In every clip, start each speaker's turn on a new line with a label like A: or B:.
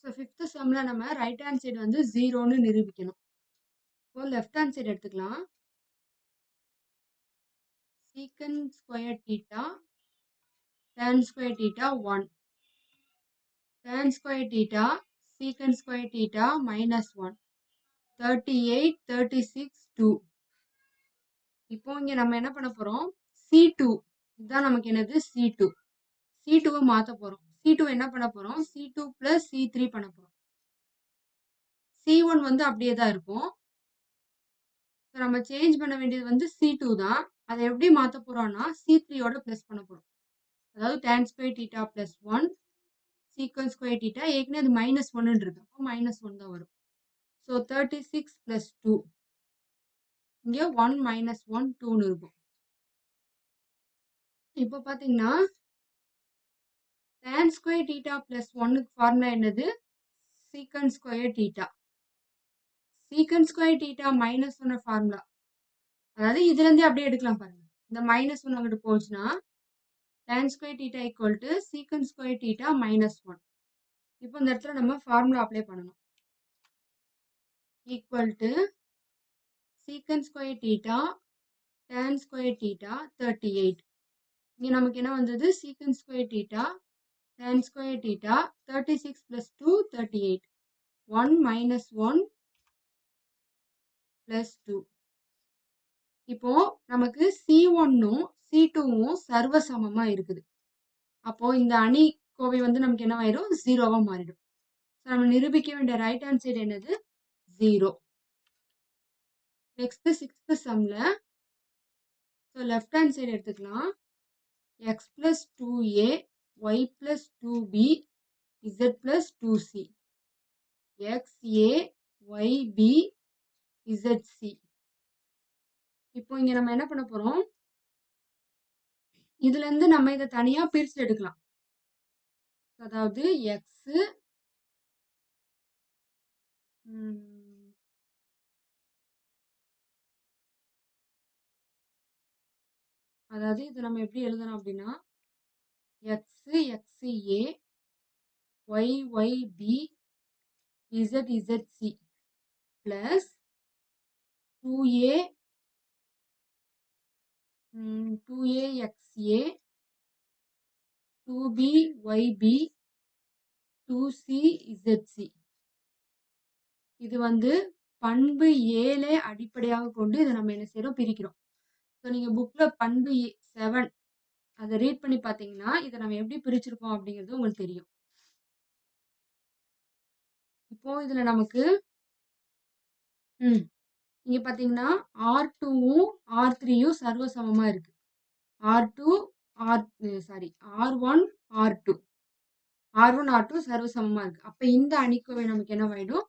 A: So fifth சம்ல நம்ம right hand side வந்து 0ன்னு நிரூபிக்கணும். இப்போ லெஃப்ட் ஹேண்ட் சைடு எடுத்துக்கலாம். சீக்கன் square theta tan square theta 1. tan square theta secant square theta minus 1. 38, 36, 2. இப்போ இங்க நம்ம என்ன பண்ண போறோம்? C2 இதுதான் நமக்கு என்னது C2. C2வை மாத்த போறோம். C2 என்ன பண்ண போறோம்? C2 plus C3 பண்ண போறோம். C1 வந்து அப்படியே தான் இருக்கும். நம்ம சேஞ்ச் பண்ண வேண்டியது வந்து C2 தான். அதை எப்படி மாத்த போறோம்னா C3யோட பிளஸ் பண்ண போறோம். அதாவது tan square theta plus 1 secant square theta ஏற்கனவே அது minus 1 இருக்கு. அப்போ minus 1 தான் வரும். ஸோ 36 plus 2 இங்கே 1 minus 1 2ன்னு இருக்கும். இப்போ பார்த்தீங்கன்னா tan square theta plus 1க்கு ஃபார்முலா என்னது? secant square theta. secant square theta minus 1 formula. அதாவது இதுலேருந்தே அப்படியே எடுக்கலாம் பாருங்க. இந்த minus 1 அங்கிட்டு போச்சுன்னா tan square theta equal to secant square theta minus 1. இப்போ இந்த இடத்துல நம்ம ஃபார்முலா அப்ளை பண்ணணும். equal to secant square theta tan square theta 38. இங்கே நமக்கு என்ன வந்தது? secant square theta tan square theta 36 plus 2 38. 1 minus 1 plus 2. இப்போ நமக்கு C1ம் C2வும் சர்வ சமமா இருக்குது. அப்போ இந்த அணி கோவை வந்து நமக்கு என்ன ஆயிடும்? 0வா மாறிடும். நம்ம நிரூபிக்க வேண்டிய ரைட் ஹேண்ட் சைடு என்னது? 0. நெக்ஸ்ட் 6th சம்ல லெஃப்ட் ஹேண்ட் சைடு எடுத்துக்கலாம். x plus 2a y plus 2b z plus 2c. x a y b z c. இப்போ இங்க நம்ம என்ன பண்ண போறோம்? இதுல இருந்து நம்ம இதை தனியா பிரிச்சு எடுக்கலாம். அதாவது x அதாவது இது நம்ம எப்படி எழுதணும் அப்படின்னா x xa y yb z zc plus 2a 2axa 2b yb 2c zc. இது வந்து பண்பு 7 அடிப்படையாக கொண்டு இதை நம்ம என்ன செய்யறோம்? பிரிக்கிறோம். ஸோ நீங்க புக்ல பண்பு 7 அதை ரீட் பண்ணி பார்த்தீங்கன்னா இதை நம்ம எப்படி பிரிச்சிருக்கோம் அப்படிங்கிறது உங்களுக்கு தெரியும். இப்போ இதுல நமக்கு இங்க பாத்தீங்கன்னா R2வும் R3யும் சர்வ சமமா இருக்கு. R1 R2 சர்வ சமமா இருக்கு. அப்ப இந்த அணிக்கோவை நமக்கு என்ன ஆயிடும்?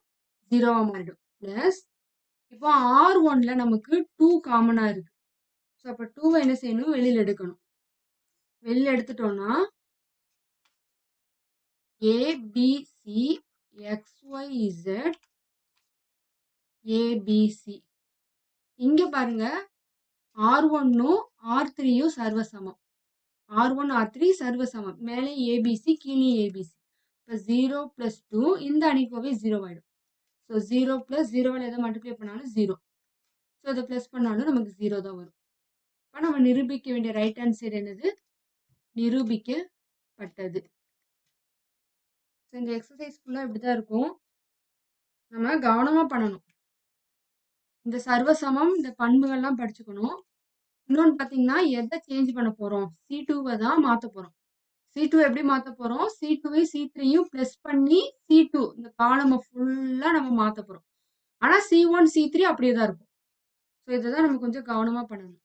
A: 0வா மாறிடும். பிளஸ் இப்போ R1ல நமக்கு 2 காமனா இருக்கு. ஸோ அப்ப 2வை என்ன செய்யணும்? வெளியில எடுக்கணும். வெளியில எடுத்துட்டோம்னா ABC XYZ ABC. இங்க பாருங்க R1ம் R3யும் சர்வ சமம். R1 R3 சர்வ சமம். மேலே ABC கீழே ABC. இப்போ 0 plus 2 இந்த அணிக்கோவை 0 ஆயிடும். ஸோ 0 plus 0வில் எதை மல்டிப்ளை பண்ணாலும் 0. ஸோ அதை பிளஸ் பண்ணாலும் நமக்கு 0 தான் வரும். இப்போ நம்ம நிரூபிக்க வேண்டிய ரைட் ஹேண்ட் சைடு என்னது? நிரூபிக்கப்பட்டது. ஸோ இந்த எக்ஸசைஸ் ஃபுல்லாக இப்படி தான் இருக்கும். நம்ம கவனமாக பண்ணணும். இந்த சர்வசமம் இந்த பண்புகள்லாம் படிச்சுக்கணும். இன்னொன்று பார்த்தீங்கன்னா எதை சேஞ்ச் பண்ண போகிறோம்? C2வை தான் மாற்ற போகிறோம். C2 எப்படி மாற்ற போகிறோம்? C2வை C3யும் ப்ளஸ் பண்ணி C2 இந்த காலமை ஃபுல்லாக நம்ம மாற்ற போகிறோம். ஆனால் C1 C3 அப்படியே தான் இருக்கும். ஸோ இதை தான் நம்ம கொஞ்சம் கவனமாக பண்ணணும்.